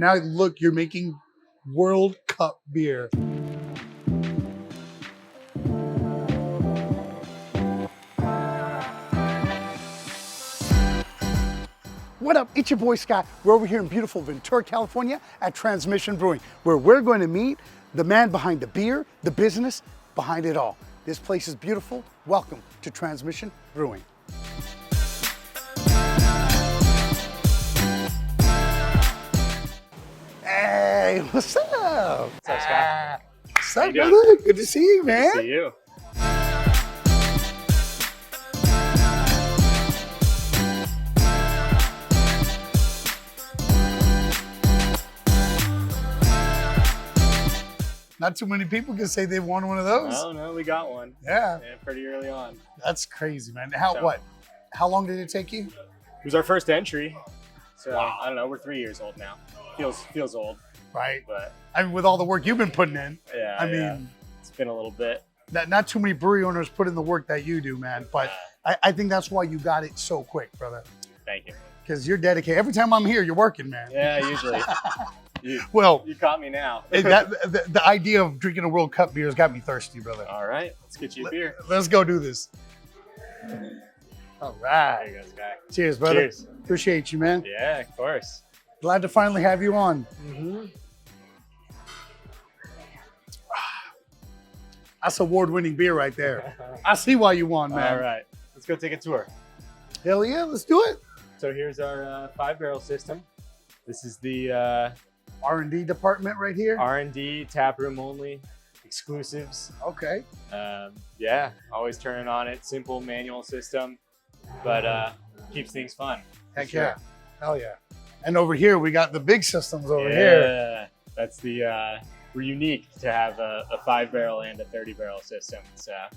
Now look, you're making World Cup beer. What up? It's your boy Scott. We're over here in beautiful Ventur, California at Transmission Brewing, where we're going to meet the man behind the beer, the business behind it all. This place is beautiful. Welcome to Transmission Brewing. Hey, what's up? What's up, Scott? What's up, brother? Good to see you, man. Good to see you. Not too many people can say they've won one of those. No, we got one. Yeah. Pretty early on. That's crazy, man. How long did it take you? It was our first entry. So Wow. I don't know, we're 3 years old now. Feels old. Right. But I mean, with all the work you've been putting in, yeah. I mean, it's been a little bit. not too many brewery owners put in the work that you do, man. But I think that's why you got it so quick, brother. Thank you. Because you're dedicated. Every time I'm here, you're working, man. Yeah, usually. You caught me now. The idea of drinking a World Cup beer has got me thirsty, brother. All right, let's get you a beer. Let's go do this. All right. There you go, Sky. Cheers, brother. Cheers. Appreciate you, man. Yeah, of course. Glad to finally have you on. That's award-winning beer right there. I see why you won, man. All right, let's go take a tour. Hell yeah, let's do it. So here's our 5-barrel system. This is the R&D department right here. R&D, tap room only, exclusives. Okay. Yeah, always turning on it. Simple manual system, but keeps things fun. Heck Sure. yeah. Hell yeah. And over here, we got the big systems over here. Yeah, that's the, we're unique to have a 5-barrel and a 30-barrel system. It's a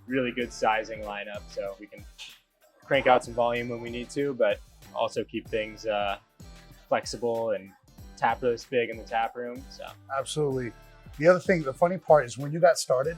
really good sizing lineup, so we can crank out some volume when we need to, but also keep things flexible and tap roast big in the tap room. So Absolutely. The other thing, the funny part is when you got started,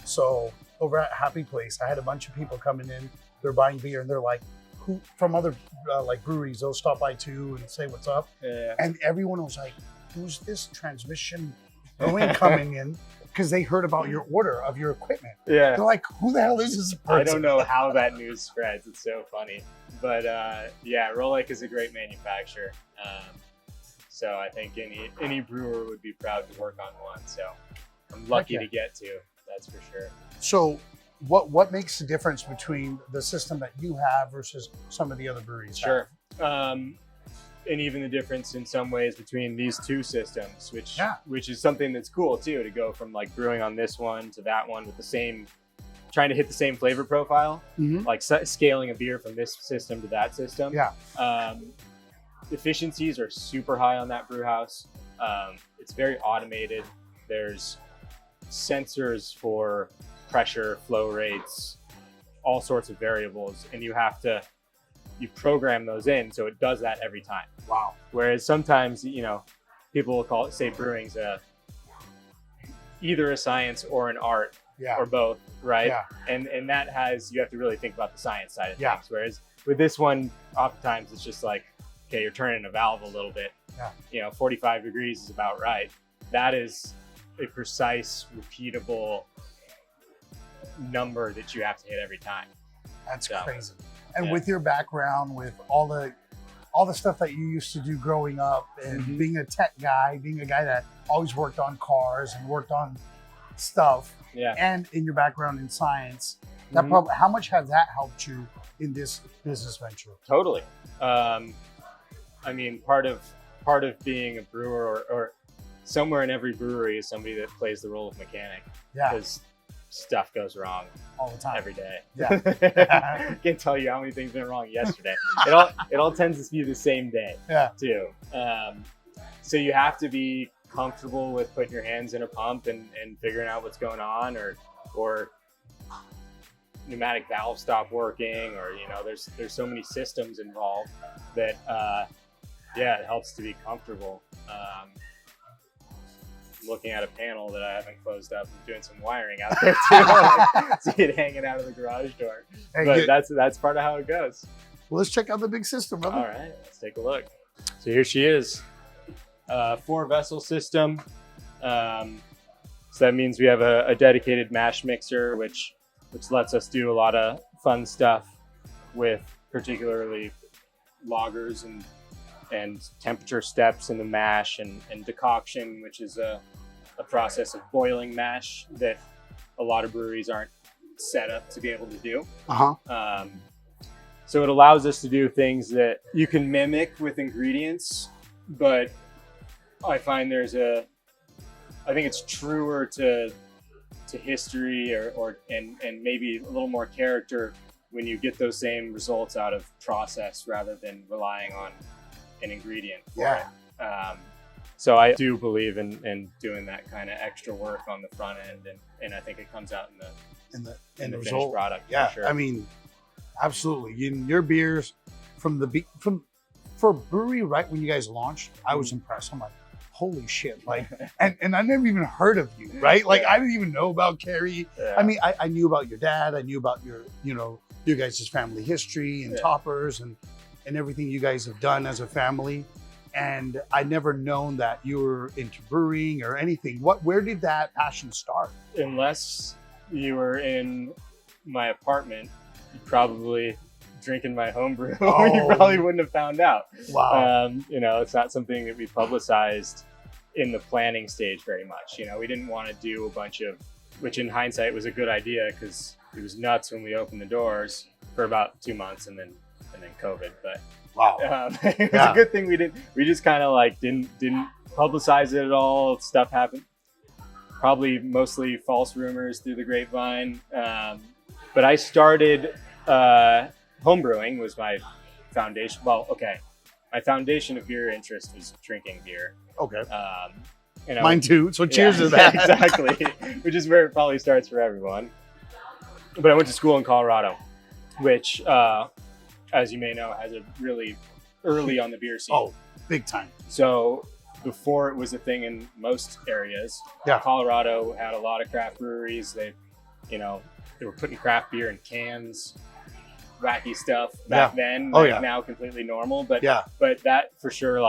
so over at Happy Place, I had a bunch of people coming in, they're buying beer and they're like, who from other like breweries, they'll stop by too and say what's up. yeah, And everyone was like, who's this Transmission Brewing coming in? Because they heard about your order of your equipment. yeah. They're like, who the hell is this person? I don't know how that news spreads. It's so funny. But yeah, Rolex is a great manufacturer. So I think any brewer would be proud to work on one. So I'm lucky to get to, that's for sure. So what makes the difference between the system that you have versus some of the other breweries? Sure. And even the difference in some ways between these two systems, which is something that's cool too, to go from like brewing on this one to that one with the same, trying to hit the same flavor profile, like scaling a beer from this system to that system. Yeah. Efficiencies are super high on that brew house. It's very automated. There's sensors for pressure, flow rates, all sorts of variables, and you program those in so it does that every time. Wow. Whereas sometimes, people will say brewing's either a science or an art, or both, right? Yeah. And that you have to really think about the science side of Yeah. things. Whereas with this one, oftentimes it's just like, okay, you're turning a valve a little bit. Yeah. 45 degrees is about right. That is a precise, repeatable number that you have to hit every time. That's So, crazy. And yeah. with your background, with all the stuff that you used to do growing up and being a tech guy, being a guy that always worked on cars and worked on stuff, and in your background in science, that how much has that helped you in this business venture? Totally. I mean, part of being a brewer or somewhere in every brewery is somebody that plays the role of mechanic. Yeah. Because stuff goes wrong All the time. every day. Yeah. Can't tell you how many things went wrong yesterday. It all tends to be the same day. Yeah. Too. So you have to be comfortable with putting your hands in a pump and figuring out what's going on, or pneumatic valve stop working, or there's so many systems involved that it helps to be comfortable. Looking at a panel that I haven't closed up and doing some wiring out there too. See it hanging out of the garage door. Hey, but that's part of how it goes. Well, let's check out the big system, brother. All right, let's take a look. So here she is. 4-vessel system. So that means we have a dedicated mash mixer, which lets us do a lot of fun stuff with particularly lagers and temperature steps in the mash and decoction, which is a process of boiling mash that a lot of breweries aren't set up to be able to do. So it allows us to do things that you can mimic with ingredients, but I find I think it's truer to history and maybe a little more character when you get those same results out of process rather than relying on an ingredient. Yeah. So I do believe in doing that kind of extra work on the front end, and I think it comes out in the result. finished product. Yeah, for sure. I mean, absolutely. Your beers for a brewery, right when you guys launched, I was impressed. I'm like, holy shit! Like, and I never even heard of you, right? Like, I didn't even know about Carey. I mean, I knew about your dad. I knew about your guys' family history and toppers and everything you guys have done as a family. And I never known that you were into brewing or anything. Where did that passion start? Unless you were in my apartment, probably drinking my homebrew. You probably wouldn't have found out. Wow. It's not something that we publicized in the planning stage very much. We didn't want to do a bunch of, which in hindsight was a good idea because it was nuts when we opened the doors for about 2 months and then COVID. But wow, it was a good thing we just kind of like didn't publicize it at all. Stuff happened. Probably mostly false rumors through the grapevine. But I started homebrewing was my foundation. Well, okay. My foundation of beer interest was drinking beer. Okay. And mine too. So cheers to that. Exactly. Which is where it probably starts for everyone. But I went to school in Colorado, which, as you may know, has a really early on the beer scene. Oh, big time. So before it was a thing in most areas, Colorado had a lot of craft breweries. They were putting craft beer in cans, wacky stuff back then. Now completely normal. But that for sure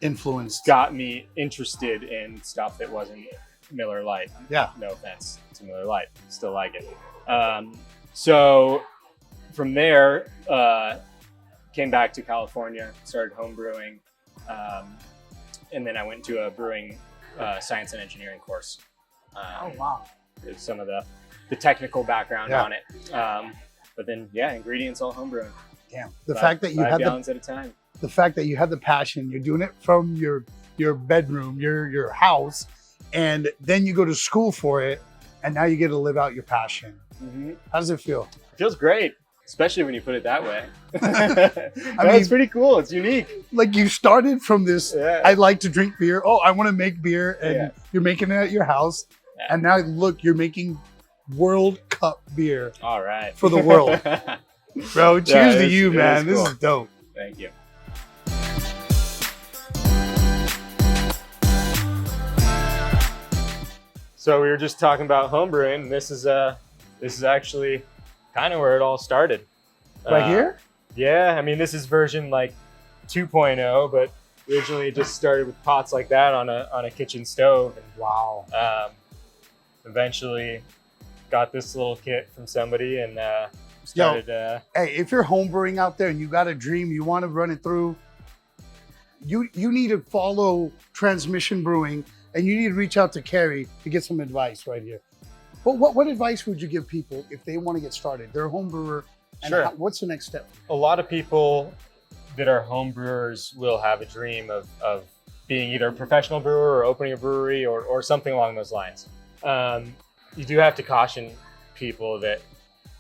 influenced, got me interested in stuff that wasn't Miller Lite. Yeah. No offense to Miller Lite, still like it. So from there, came back to California, started home brewing, and then I went to a brewing science and engineering course. Some of the technical background on it. But then, ingredients all home brewing. Damn. The fact that you had 5 gallons at a time. The fact that you had the passion, you're doing it from your bedroom, your house, and then you go to school for it, and now you get to live out your passion. Mm-hmm. How does it feel? It feels great, especially when you put it that way. I mean, it's pretty cool. It's unique. Like you started from this, I like to drink beer. Oh, I want to make beer, and you're making it at your house. Yeah. And now look, you're making World Cup beer. All right. For the world. Bro, cheers to you, man. Cool. This is dope. Thank you. So we were just talking about homebrewing. This is actually kind of where it all started. Right here? Yeah, I mean, this is version 2.0, but originally it just started with pots like that on a kitchen stove. And, wow. Eventually got this little kit from somebody and started. Hey, if you're homebrewing out there and you got a dream, you want to run it through, you need to follow Transmission Brewing. And you need to reach out to Carey to get some advice right here. But what advice would you give people if they want to get started? They're a home brewer. And what's the next step? A lot of people that are home brewers will have a dream of being either a professional brewer or opening a brewery or something along those lines. You do have to caution people that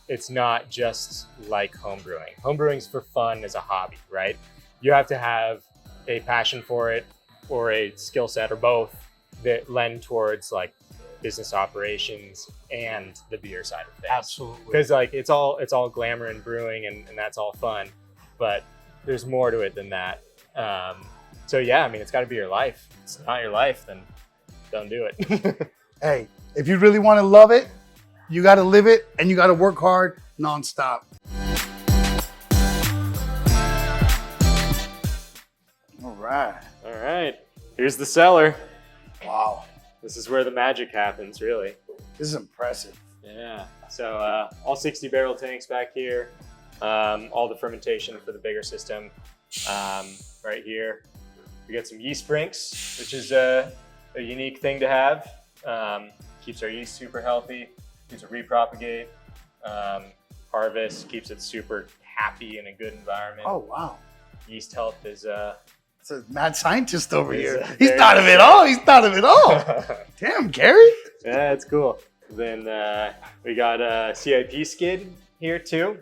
it's not just like home brewing. Home brewing's for fun as a hobby, right? You have to have a passion for it or a skill set or both that lend towards business operations and the beer side of things. Absolutely. Because it's all glamour and brewing and that's all fun, but there's more to it than that. So yeah, I mean, it's got to be your life. If it's not your life, then don't do it. Hey, if you really want to love it, you got to live it and you got to work hard nonstop. All right. All right. here's the cellar. Wow. This is where the magic happens, really. This is impressive. Yeah. So all 60 barrel tanks back here. All the fermentation for the bigger system right here. We got some yeast sprinks, which is a unique thing to have. Keeps our yeast super healthy, keeps it repropagate, harvest, keeps it super happy in a good environment. Oh, wow. Yeast health is it's a mad scientist over here. He's thought of it all. He's thought of it all. Damn, Carey. Yeah, it's cool. Then we got a CIP skid here too.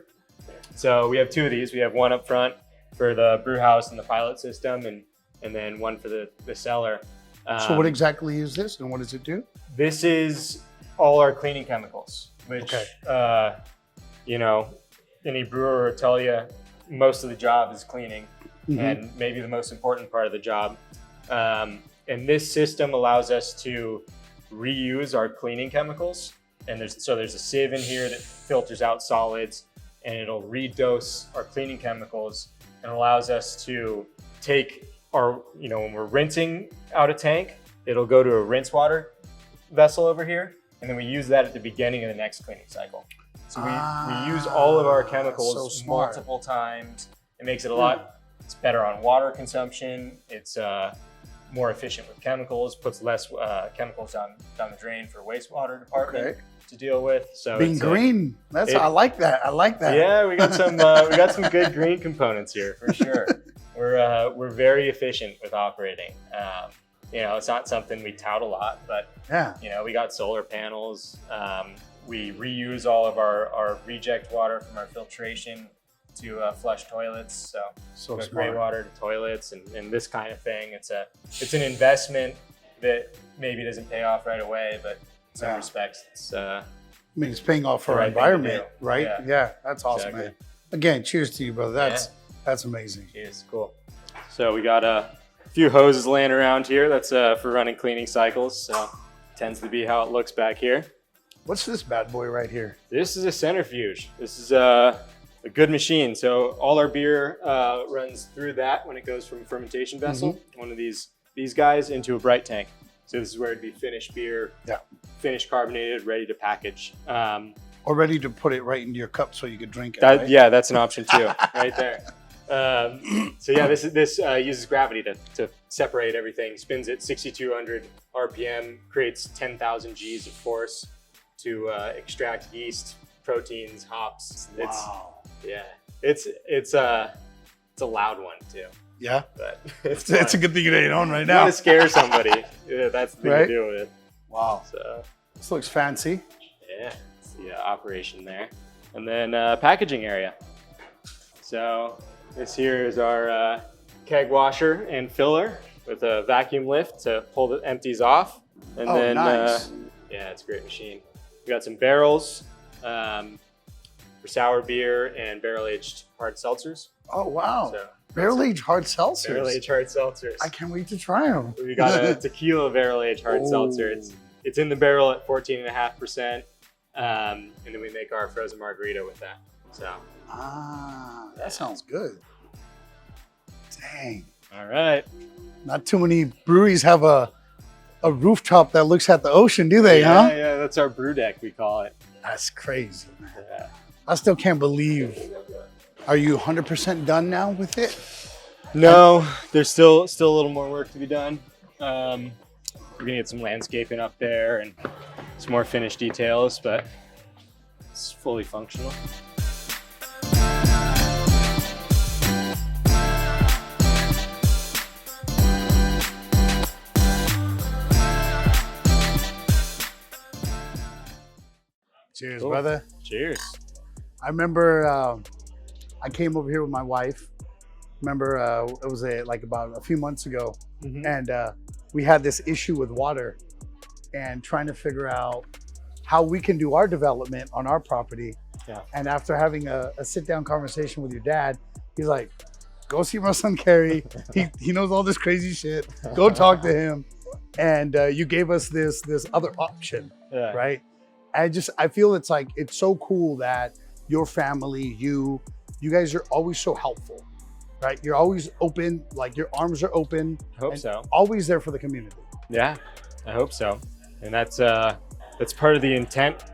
So we have two of these. We have one up front for the brew house and the pilot system, and then one for the cellar. So what exactly is this and what does it do? This is all our cleaning chemicals, which, you know, any brewer will tell you most of the job is cleaning, and maybe the most important part of the job. And this system allows us to reuse our cleaning chemicals. And there's a sieve in here that filters out solids, and it'll redose our cleaning chemicals and allows us to take our, you know, when we're rinsing out a tank, it'll go to a rinse water vessel over here, and then we use that at the beginning of the next cleaning cycle. So we use all of our chemicals multiple times. It makes it a lot, it's better on water consumption. It's more efficient with chemicals, puts less chemicals down the drain for wastewater department to deal with. So being green, I like that. I like that. Yeah, we got some good green components here for sure. We're very efficient with operating. You know, it's not something we tout a lot, but you know, we got solar panels. We reuse all of our reject water from our filtration to flush toilets. So gray water to toilets and this kind of thing. It's an investment that maybe doesn't pay off right away, but in some respects, it's I mean, it's paying off for our environment, right? Yeah, that's awesome, man. Again, cheers to you, brother. That's amazing. Cheers, cool. So we got a few hoses laying around here. That's for running cleaning cycles. So tends to be how it looks back here. What's this bad boy right here? This is a centrifuge. This is a good machine. So all our beer runs through that when it goes from a fermentation vessel, one of these guys, into a bright tank. So this is where it'd be finished beer, finished carbonated, ready to package. Or ready to put it right into your cup so you could drink it. Right? Yeah, that's an option too, right there. So yeah, this uses gravity to separate everything. Spins at 6,200 RPM, creates 10,000 Gs of force to extract yeast, proteins, hops. It's a loud one too. Yeah, but it's a good thing it ain't on right now. You want to scare somebody. Yeah, that's the thing to do with it. Wow. So this looks fancy. Yeah, it's the operation there, and then packaging area. So this here is our keg washer and filler with a vacuum lift to pull the empties off, and then nice. Yeah, it's a great machine. We got some barrels for sour beer and barrel-aged hard seltzers. Oh wow! So, barrel-aged hard seltzers. Barrel-aged hard seltzers. I can't wait to try them. We got a tequila barrel-aged hard seltzer. It's in the barrel at 14.5%, and then we make our frozen margarita with that. So. That sounds good. Dang. All right. Not too many breweries have a rooftop that looks at the ocean, do they? Yeah, that's our brew deck, we call it. That's crazy, man. Yeah. I still can't believe. Are you 100% done now with it? No, there's still a little more work to be done. We're gonna get some landscaping up there and some more finished details, but it's fully functional. Cheers, brother. Cheers. I remember I came over here with my wife. Remember it was like about a few months ago, and we had this issue with water and trying to figure out how we can do our development on our property. Yeah. And after having a sit-down conversation with your dad, he's like, go see my son Carey. He knows all this crazy shit. Go talk to him. And you gave us this other option, right? I feel it's so cool that your family, you guys are always so helpful, right? You're always open, like your arms are open. I hope so. Always there for the community. Yeah, I hope so. And that's part of the intent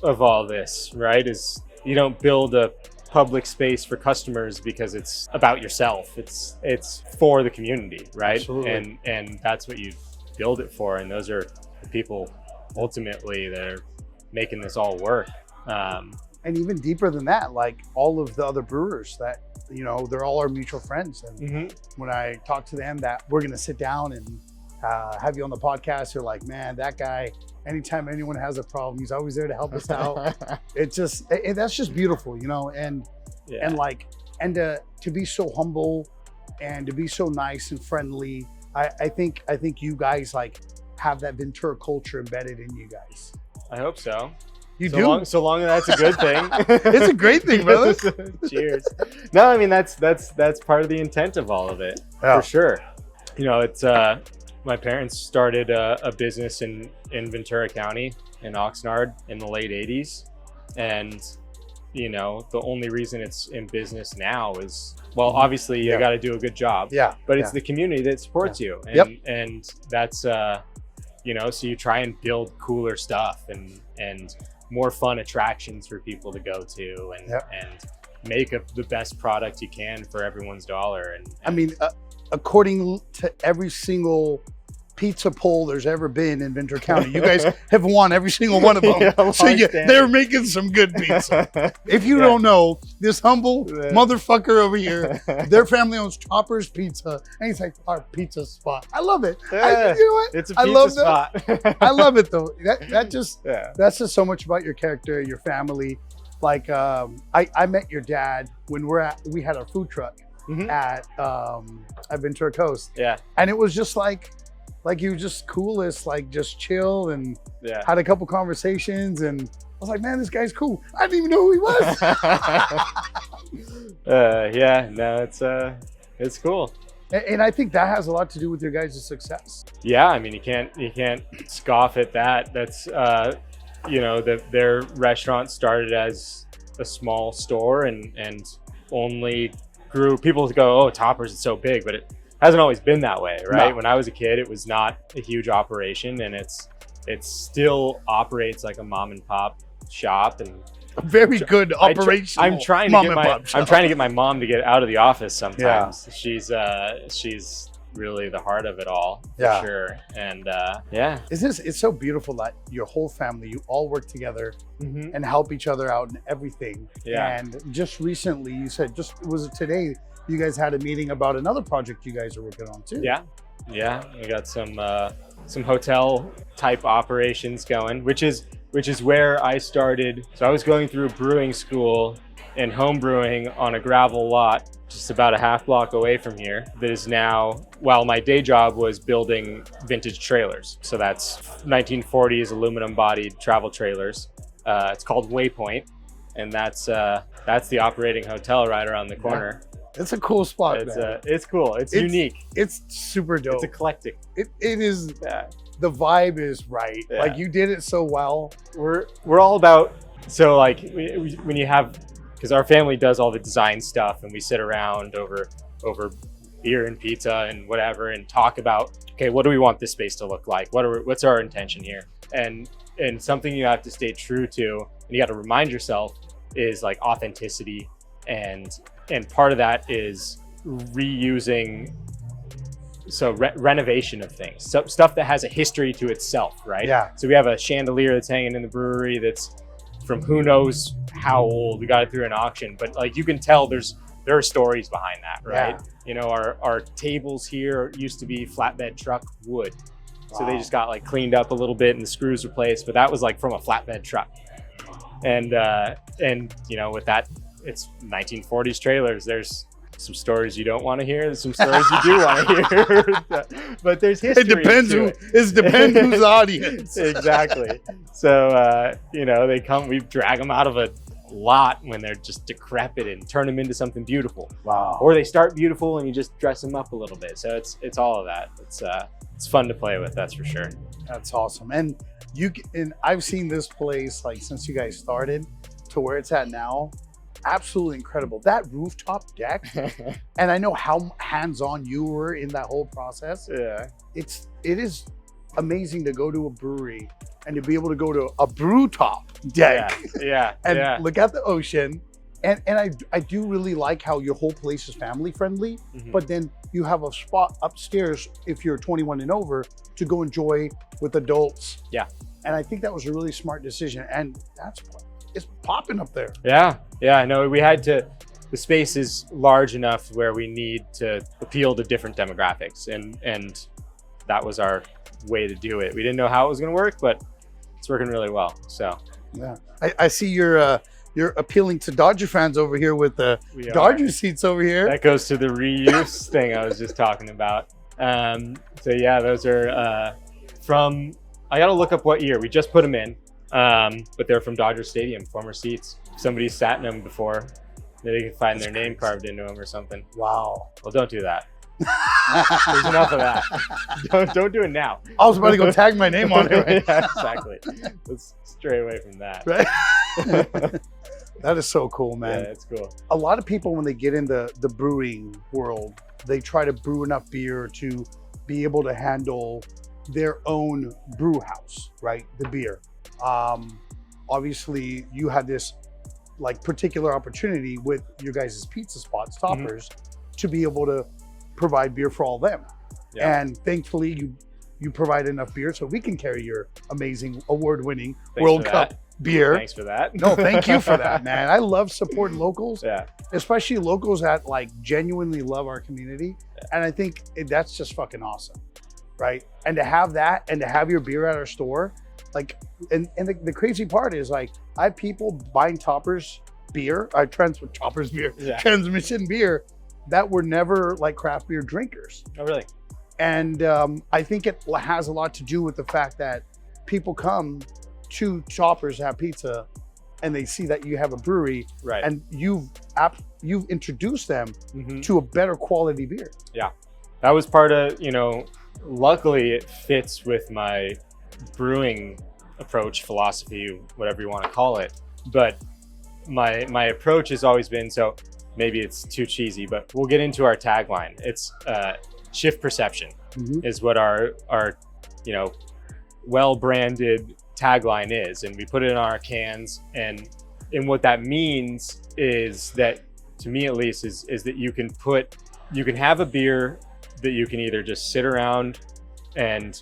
of all this, right? Is you don't build a public space for customers because it's about yourself. It's for the community, right? Absolutely. And that's what you build it for. And those are the people ultimately that are making this all work. And even deeper than that, like all of the other brewers that, you know, they're all our mutual friends. And when I talk to them that we're going to sit down and have you on the podcast, they're like, man, that guy, anytime anyone has a problem, he's always there to help us out. It's just, that's just beautiful, you know, and to be so humble and to be so nice and friendly. I think you guys like have that Ventur culture embedded in you guys. I hope so. You do. So long as that's a good thing. It's a great thing, brother. Cheers. No, I mean, that's part of the intent of all of it, for sure. You know, it's, my parents started a business in Ventura County in Oxnard in the late 80s. And, you know, the only reason it's in business now is, well, obviously you got to do a good job. Yeah. But it's the community that supports you. And that's, you know, so you try and build cooler stuff and more fun attractions for people to go to and make the best product you can for everyone's dollar. And I mean, according to every single pizza poll there's ever been in Ventur County, you guys have won every single one of them. So they're making some good pizza. If you don't know, this humble motherfucker over here, their family owns Chopper's Pizza, and he's like our pizza spot. I love it. You know what? It's a pizza spot. I love it though. That's just so much about your character, your family. Like I met your dad when we had our food truck at Ventura Coast. Yeah. And it was just like you were just coolest, like just chill and had a couple conversations, and I was like, man, this guy's cool. I didn't even know who he was. It's cool. And I think that has a lot to do with your guys' success. Yeah, I mean, you can't scoff at that. That's you know, their restaurant started as a small store and only grew. People go, oh, Toppers is so big, but it hasn't always been that way, right? No. When I was a kid, it was not a huge operation, and it still operates like a mom and pop shop, and a very good operation. I'm trying to get my mom to get out of the office sometimes. She's really the heart of it all, for sure. And it's so beautiful that your whole family, you all work together and help each other out in everything. And just recently, you said, was it today, you guys had a meeting about another project you guys are working on too? Yeah, we got some hotel type operations going, which is where I started. So I was going through brewing school and home brewing on a gravel lot just about a half block away from here. That is now, well, my day job was building vintage trailers. So that's 1940s aluminum bodied travel trailers. It's called Waypoint, and that's the operating hotel right around the corner. It's a cool spot. It's cool. It's unique. It's super dope. It's eclectic. It is. The vibe is right. Like you did it so well. We're all about, so like when you have, because our family does all the design stuff, and we sit around over beer and pizza and whatever and talk about, okay, what do we want this space to look like? What's our intention here? And something you have to stay true to, and you got to remind yourself, is like authenticity, and part of that is reusing, so renovation of things, so stuff that has a history to itself, right? So we have a chandelier that's hanging in the brewery that's from who knows how old. We got it through an auction, but like you can tell there are stories behind that, right? You know, our tables here used to be flatbed truck wood. So they just got like cleaned up a little bit and the screws replaced, but that was like from a flatbed truck. And you know, with that, it's 1940s trailers. There's some stories you don't want to hear. There's some stories you do want to hear. But there's history. It depends whose audience. Exactly. So you know, we drag them out of a lot when they're just decrepit and turn them into something beautiful. Or they start beautiful and you just dress them up a little bit. So it's all of that. It's fun to play with, that's for sure. That's awesome. And I've seen this place like since you guys started to where it's at now. absolutely incredible. That rooftop deck, and I know how hands-on you were in that whole process. Yeah. It is amazing to go to a brewery and to be able to go to a brew top deck. Yeah. And look at the ocean. And I do really like how your whole place is family friendly, but then you have a spot upstairs if you're 21 and over to go enjoy with adults. Yeah. And I think that was a really smart decision. And it's popping up there. Yeah. I know the space is large enough where we need to appeal to different demographics. And that was our way to do it. We didn't know how it was going to work, but it's working really well. So yeah, I see you're appealing to Dodger fans over here with the Dodger seats over here. That goes to the reuse thing I was just talking about. So yeah, those are from, I got to look up what year. We just put them in, but they're from Dodger Stadium, former seats. Somebody sat in them before. Maybe they can find their name carved into them or something. Wow. Well, don't do that. There's enough of that. Don't do it now. I was about to go tag my name on it. Right? Yeah, exactly. Let's stray away from that. Right? That is so cool, man. Yeah, it's cool. A lot of people, when they get in the brewing world, they try to brew enough beer to be able to handle their own brew house, right? The beer. Obviously, you had this like particular opportunity with your guys' pizza spots, Toppers, to be able to provide beer for all them. Yeah. And thankfully, you provide enough beer so we can carry your amazing award-winning World Cup beer. Thanks for that. No, thank you for that, man. I love supporting locals. Yeah. Especially locals that like genuinely love our community. Yeah. And I think that's just fucking awesome, right? And to have that and to have your beer at our store, like, and the crazy part is like, I have people buying Toppers beer, Transmission beer that were never like craft beer drinkers. Oh, really? And I think it has a lot to do with the fact that people come to Toppers to have pizza and they see that you have a brewery, right? And you've introduced them to a better quality beer. Yeah, that was part of, luckily it fits with my brewing approach, philosophy, whatever you want to call it. But my approach has always been, so maybe it's too cheesy, but we'll get into our tagline. It's shift perception is what our well-branded tagline is, and we put it on our cans. And what that means is that, to me at least, is that you can have a beer that you can either just sit around and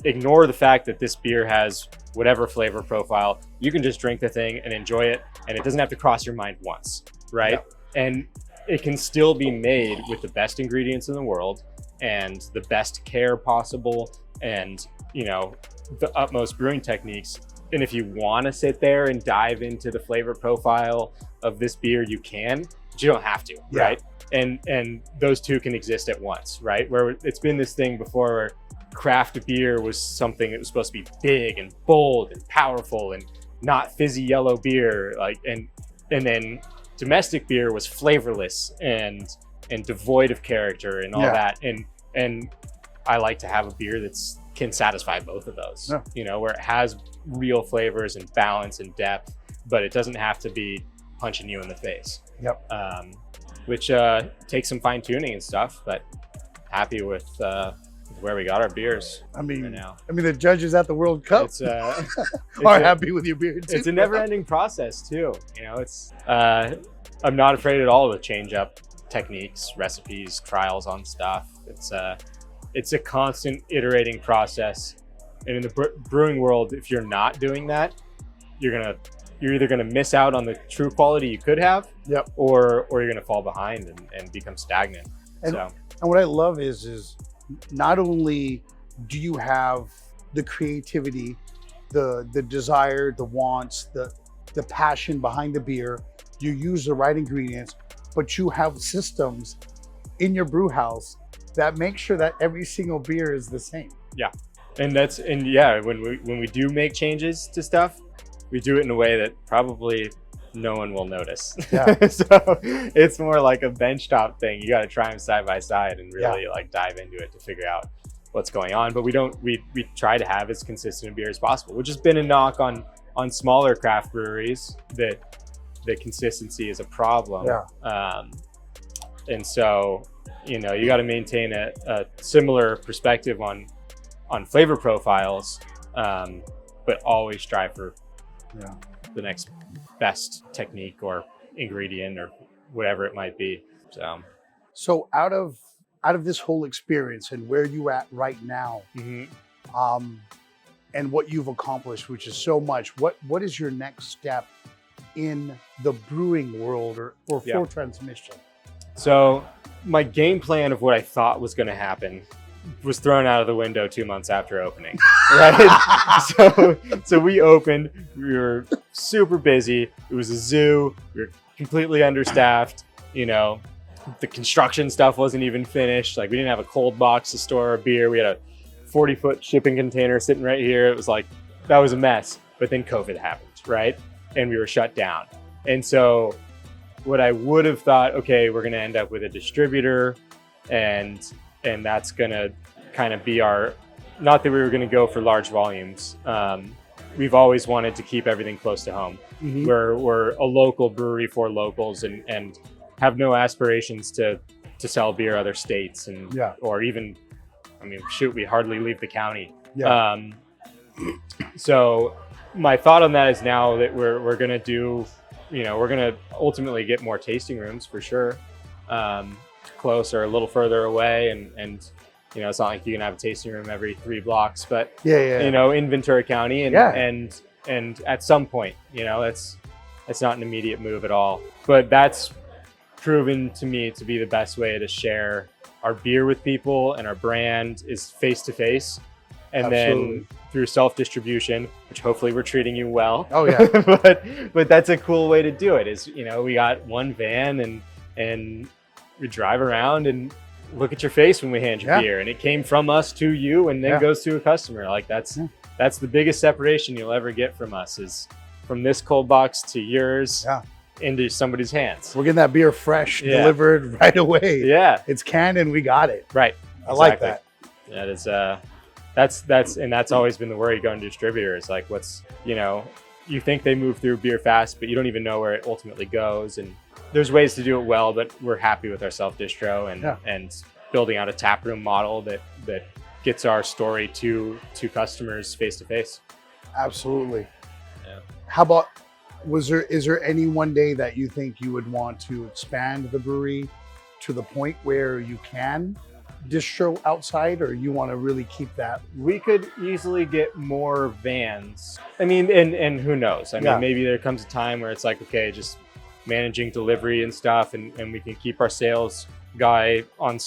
ignore the fact that this beer has whatever flavor profile. You can just drink the thing and enjoy it, and it doesn't have to cross your mind once, right? Yep. And it can still be made with the best ingredients in the world and the best care possible, and the utmost brewing techniques. And if you want to sit there and dive into the flavor profile of this beer, you can, but you don't have to, right? And those two can exist at once, right? Where it's been this thing before where craft beer was something that was supposed to be big and bold and powerful and not fizzy yellow beer, and then domestic beer was flavorless and devoid of character and all that. And I like to have a beer that's can satisfy both of those, where it has real flavors and balance and depth, but it doesn't have to be punching you in the face. Yep. Which takes some fine tuning and stuff, but happy with where we got our beers. I mean, right now. The judges at the World Cup are happy with your beer too. It's a never-ending process too. I'm not afraid at all to change up techniques, recipes, trials on stuff. It's a constant iterating process. And in the brewing world, if you're not doing that, you're either gonna miss out on the true quality you could have, or you're gonna fall behind and become stagnant. And what I love is not only do you have the creativity, the desire, the wants, the passion behind the beer, you use the right ingredients, but you have systems in your brew house that make sure that every single beer is the same. Yeah. When we do make changes to stuff, we do it in a way that probably no one will notice. Yeah. So it's more like a benchtop thing. You got to try them side by side and really dive into it to figure out what's going on. But we try to have as consistent a beer as possible, which has been a knock on smaller craft breweries that the consistency is a problem. Yeah. And so, you know, you got to maintain a similar perspective on flavor profiles, but always strive for the next best technique or ingredient or whatever it might be. So out of this whole experience and where you at right now, and what you've accomplished, which is so much, what is your next step in the brewing world or for Transmission? So my game plan of what I thought was going to happen was thrown out of the window 2 months after opening. Right? So we opened, we were super busy. It was a zoo. We were completely understaffed. You know, the construction stuff wasn't even finished. Like, we didn't have a cold box to store our beer. We had a 40-foot shipping container sitting right here. It was like, that was a mess. But then COVID happened, right? And we were shut down. And so what I would have thought, okay, we're going to end up with a distributor, and that's going to kind of be our, not that we were going to go for large volumes. We've always wanted to keep everything close to home. We're a local brewery for locals, and have no aspirations to sell beer other states, and or even, I mean, shoot, we hardly leave the county. So my thought on that is now that we're going to do, you know, we're going to ultimately get more tasting rooms for sure, close or a little further away. And, you know, it's not like you can have a tasting room every 3 blocks, but, you know, in Ventura County and at some point, you know, that's not an immediate move at all, but that's proven to me to be the best way to share our beer with people, and our brand is face to face. And then through self-distribution, which hopefully we're treating you well. Oh yeah. but that's a cool way to do it, is, you know, we got one van and we drive around and look at your face when we hand you beer, and it came from us to you and then goes to a customer. Like, that's the biggest separation you'll ever get from us, is from this cold box to yours into somebody's hands. We're getting that beer fresh, delivered right away. It's canned and we got it. Right. I like that. That is that's always been the worry going to distributors. Like, what's, you know, you think they move through beer fast, but you don't even know where it ultimately goes. And there's ways to do it well, but we're happy with our self-distro and building out a taproom model that gets our story to customers face to face. Absolutely. How about, is there any one day that you think you would want to expand the brewery to the point where you can distro outside, or you want to really keep that? We could easily get more vans. I mean, and who knows? I mean, maybe there comes a time where it's like, okay, just managing delivery and stuff, and we can keep our sales guy on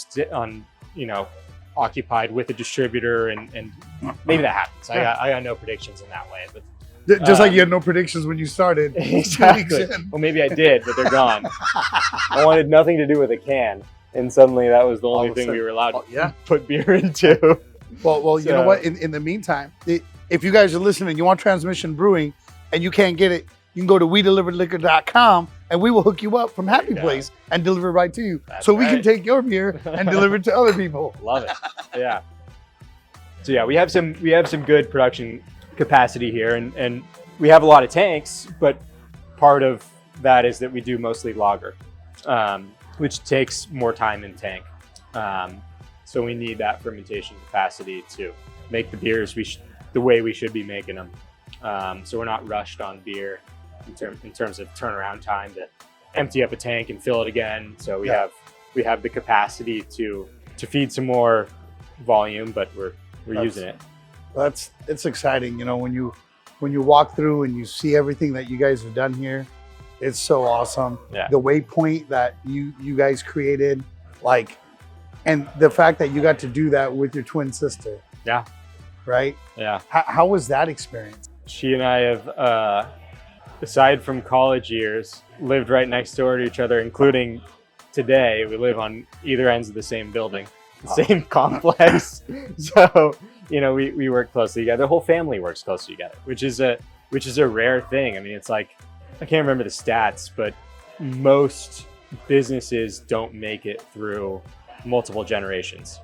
you know, occupied with a distributor, and maybe that happens. I got no predictions in that way, but just like you had no predictions when you started. Exactly. Well, maybe I did, but they're gone. I wanted nothing to do with a can, and suddenly that was the only thing we were allowed to put beer into. Well, you know what? In the meantime, if you guys are listening, you want Transmission Brewing, and you can't get it, you can go to wedeliverliquor.com, and we will hook you up from Happy Place and deliver it right to you. So we can take your beer and deliver it to other people. Love it. Yeah. So we have some good production capacity here, and we have a lot of tanks, but part of that is that we do mostly lager, which takes more time in tank. So we need that fermentation capacity to make the beers the way we should be making them. So we're not rushed on beer in terms of turnaround time to empty up a tank and fill it again. So we have the capacity to feed some more volume, but we're using it. It's exciting, you know, when you walk through and you see everything that you guys have done here. It's so awesome. The Waypoint that you guys created, like, and the fact that you got to do that with your twin sister. Right? How was that experience? She and I have, aside from college years, lived right next door to each other, including today. We live on either ends of the same building, the same complex. So, you know, we work closely together. The whole family works closely together, which is a rare thing. I mean, it's like, I can't remember the stats, but most businesses don't make it through multiple generations.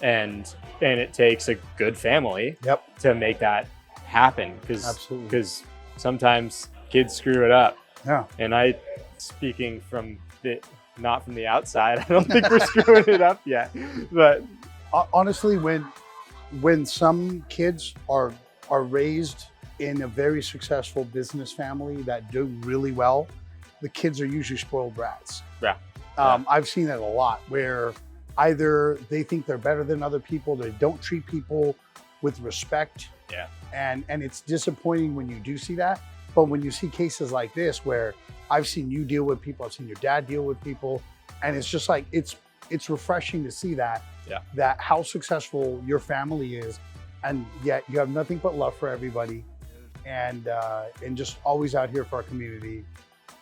And it takes a good family to make that happen, because sometimes kids screw it up. Yeah. And speaking from not from the outside, I don't think we're screwing it up yet. But honestly, when some kids are raised in a very successful business family that do really well, the kids are usually spoiled brats. Yeah. I've seen it a lot where either they think they're better than other people, they don't treat people with respect. Yeah. And it's disappointing when you do see that. But when you see cases like this, where I've seen you deal with people, I've seen your dad deal with people, and it's just like, it's refreshing to see that, that how successful your family is, and yet you have nothing but love for everybody, and just always out here for our community.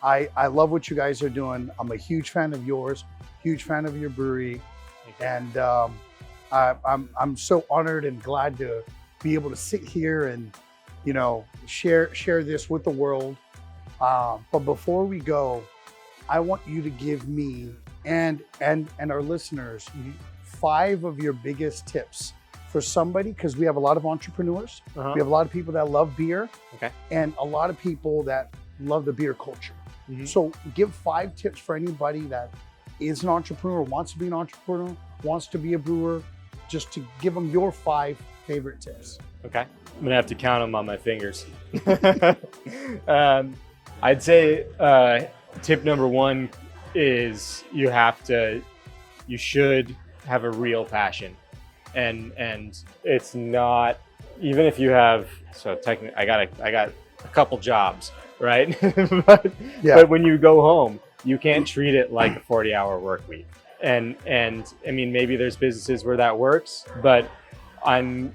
I love what you guys are doing. I'm a huge fan of yours, huge fan of your brewery, and I'm so honored and glad to be able to sit here and, you know, share this with the world. But before we go, I want you to give me and our listeners 5 of your biggest tips for somebody, because we have a lot of entrepreneurs. We have a lot of people that love beer, and a lot of people that love the beer culture. So give 5 tips for anybody that is an entrepreneur, wants to be an entrepreneur, wants to be a brewer, just to give them your 5 favorite tips. Okay, I'm gonna have to count them on my fingers. I'd say tip number 1 is you should have a real passion, and it's not, even if you have, so technically I got a couple jobs, right? but when you go home, you can't treat it like a 40-hour work week. And I mean, maybe there's businesses where that works, but I'm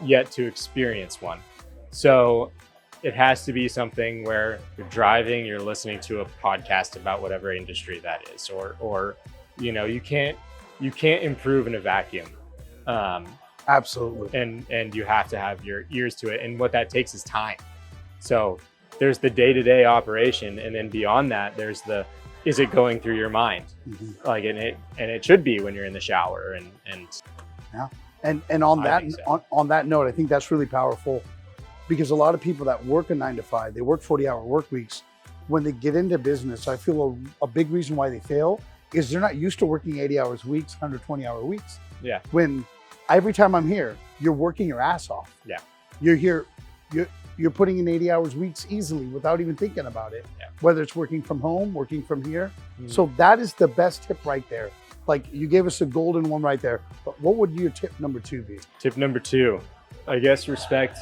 yet to experience one. So it has to be something where you're driving, you're listening to a podcast about whatever industry that is, or you know, you can't improve in a vacuum. Absolutely. And you have to have your ears to it. And what that takes is time. So there's the day-to-day operation, and then beyond that, there's the, is it going through your mind? Like, and it should be when you're in the shower, and yeah. And on that note, I think that's really powerful, because a lot of people that work a 9-to-5, they work 40-hour work weeks. When they get into business, I feel a big reason why they fail is they're not used to working 80 hours weeks, 120-hour weeks. Yeah. When every time I'm here, you're working your ass off. Yeah. You're here, you're putting in 80 hours weeks easily without even thinking about it. Yeah. Whether it's working from home, working from here. So that is the best tip right there. Like, you gave us a golden one right there, but what would your tip number 2 be? Tip number 2, I guess respect.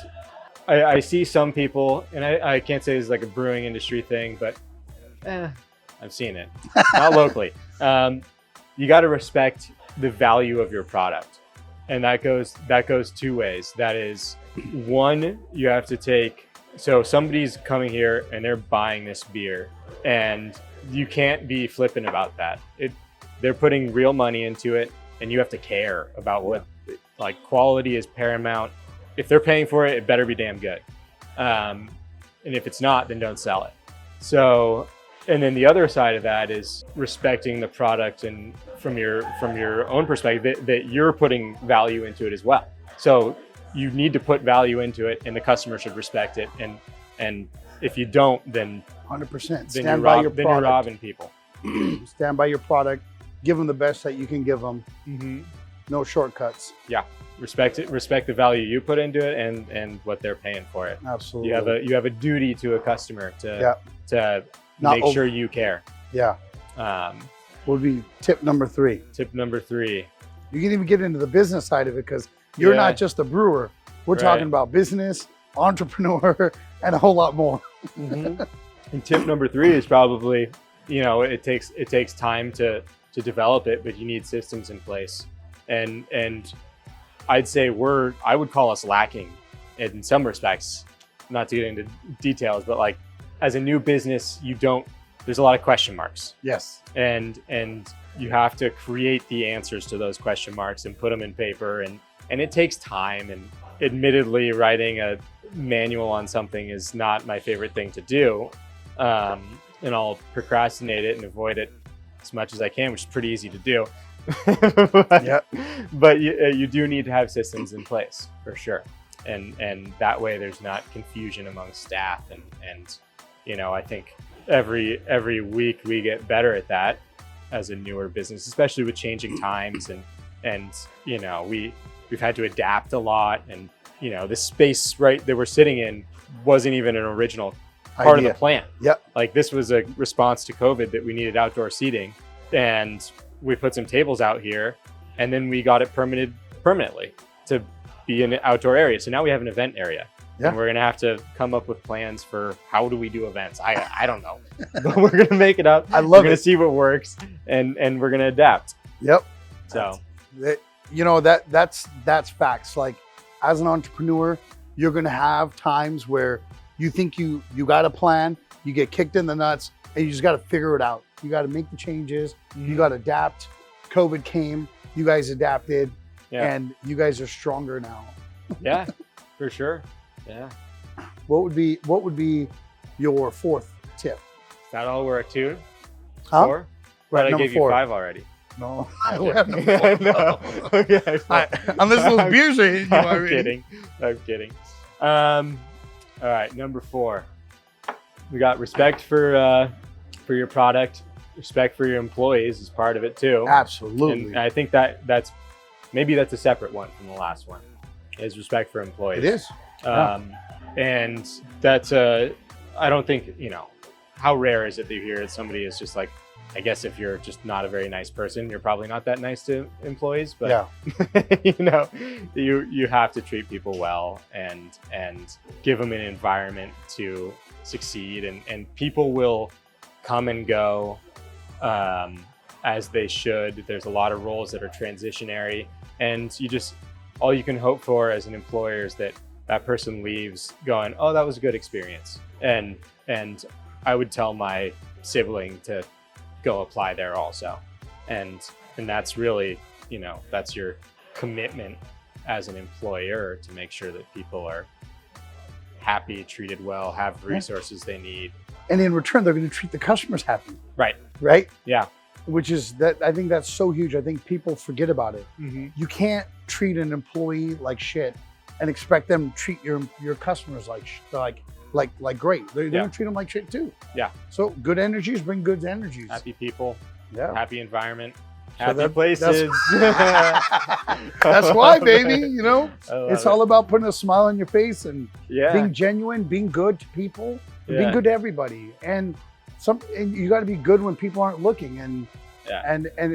I see some people, and I can't say it's like a brewing industry thing, but I've seen it, not locally. You got to respect the value of your product. And that goes 2 ways. That is, 1, you have to take, so somebody's coming here and they're buying this beer, and you can't be flippant about that. They're putting real money into it, and you have to care about what, like, quality is paramount. If they're paying for it, it better be damn good. And if it's not, then don't sell it. So, and then the other side of that is respecting the product, and from your own perspective, that you're putting value into it as well. So you need to put value into it, and the customer should respect it. And if you don't, then 100%. Stand by your product. Then you're robbing people. Stand by your product. Give them the best that you can give them. No shortcuts. Yeah. Respect it. Respect the value you put into it, and what they're paying for it. Absolutely. You have a duty to a customer to make sure you care. Yeah. Would be tip number 3. Tip number 3. You can even get into the business side of it, because you're not just a brewer. We're talking about business, entrepreneur, and a whole lot more. And tip number 3 is probably, you know, it takes time to develop it, but you need systems in place. And I'd say I would call us lacking in some respects, not to get into details, but like, as a new business, there's a lot of question marks. Yes. And you have to create the answers to those question marks and put them in paper, and it takes time. And admittedly, writing a manual on something is not my favorite thing to do. And I'll procrastinate it and avoid it as much as I can, which is pretty easy to do. But you do need to have systems in place, for sure. And that way there's not confusion among staff. And you know, I think every week we get better at that as a newer business, especially with changing times and you know, we've had to adapt a lot, and you know, the space that we're sitting in wasn't even an original part of the plant. Yep. Like this was a response to COVID that we needed outdoor seating, and we put some tables out here, and then we got it permanently to be an outdoor area. So now we have an event area. Yeah. And we're gonna have to come up with plans for how do we do events. I don't know, but we're gonna make it up. We're gonna see what works, and we're gonna adapt. Yep. So, you know, that's facts. Like as an entrepreneur, you're gonna have times where you think you got a plan, you get kicked in the nuts, and you just got to figure it out. You got to make the changes. You got to adapt. COVID came. You guys adapted, and you guys are stronger now. Yeah, for sure. Yeah. What would be your fourth tip? Is that all we're at 2? Huh? 4? Right, I gave you 5 already. No, I have number 4. No. Okay. Unless those beers are hitting you already. I'm kidding. All right, number 4. We got respect for your product, respect for your employees is part of it too. Absolutely. And I think that's a separate one from the last one, is respect for employees. It is. And that's I don't think, you know, how rare is it that you hear somebody is just like, I guess if you're just not a very nice person, you're probably not that nice to employees, but you know, you have to treat people well and give them an environment to succeed, and people will come and go as they should. There's a lot of roles that are transitionary, and all you can hope for as an employer is that person leaves going, oh, that was a good experience. And I would tell my sibling to go apply there also. And that's really, you know, that's your commitment as an employer, to make sure that people are happy, treated well, have resources they need. And in return, they're going to treat the customers happy. Right. Right? Yeah. Which is that, I think that's so huge. I think people forget about it. Mm-hmm. You can't treat an employee like shit and expect them to treat your customers like great. They're going to treat them like shit too. Yeah. So good energies bring good energies. Happy people. Yeah. Happy environment. So happy places. That's why, baby. You know, it's all about putting a smile on your face and being genuine, being good to people, and being good to everybody. And you got to be good when people aren't looking. And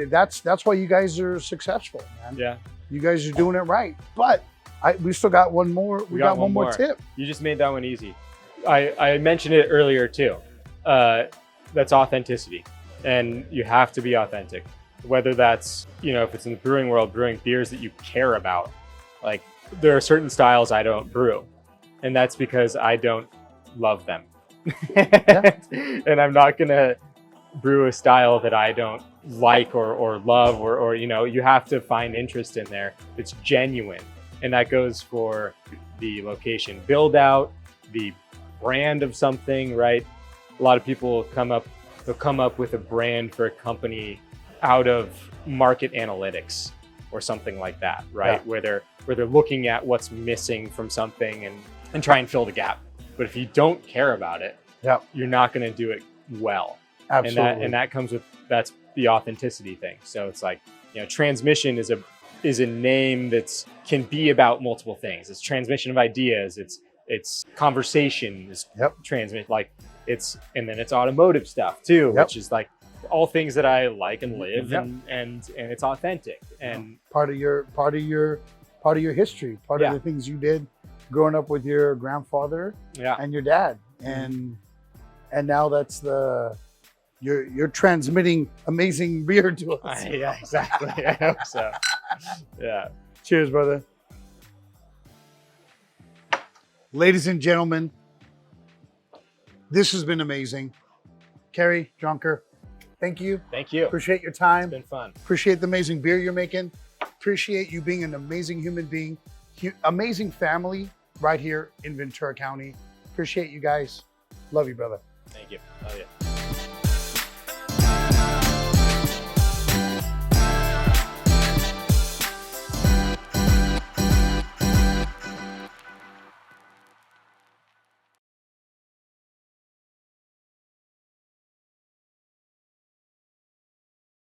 that's why you guys are successful, man. Yeah. You guys are doing it right. But we still got one more. We got one more tip. You just made that one easy. I mentioned it earlier too. That's authenticity, and you have to be authentic. Whether that's, you know, if it's in the brewing world, brewing beers that you care about. Like there are certain styles I don't brew, and that's because I don't love them. And I'm not gonna brew a style that I don't like or love, or you know, you have to find interest in there. It's genuine, and that goes for the location build out, the brand of something, right? A lot of people they'll come up with a brand for a company out of market analytics or something like that, right? Yeah. Where they're looking at what's missing from something and try and fill the gap. But if you don't care about it, you're not going to do it well. Absolutely. And that comes with, that's the authenticity thing. So it's like, you know, Transmission is a name that's can be about multiple things. It's transmission of ideas. It's conversation. It's transmit, like and then it's automotive stuff too, which is like all things that I like and live, and it's authentic and part of your history, part of the things you did growing up with your grandfather and your dad, and now that's you're transmitting amazing beer to us. Yeah, exactly. I hope so. Yeah. Cheers, brother. Ladies and gentlemen, this has been amazing. Carey Jonker, thank you. Thank you. Appreciate your time. It's been fun. Appreciate the amazing beer you're making. Appreciate you being an amazing human being. Amazing family right here in Ventura County. Appreciate you guys. Love you, brother. Thank you. Love you.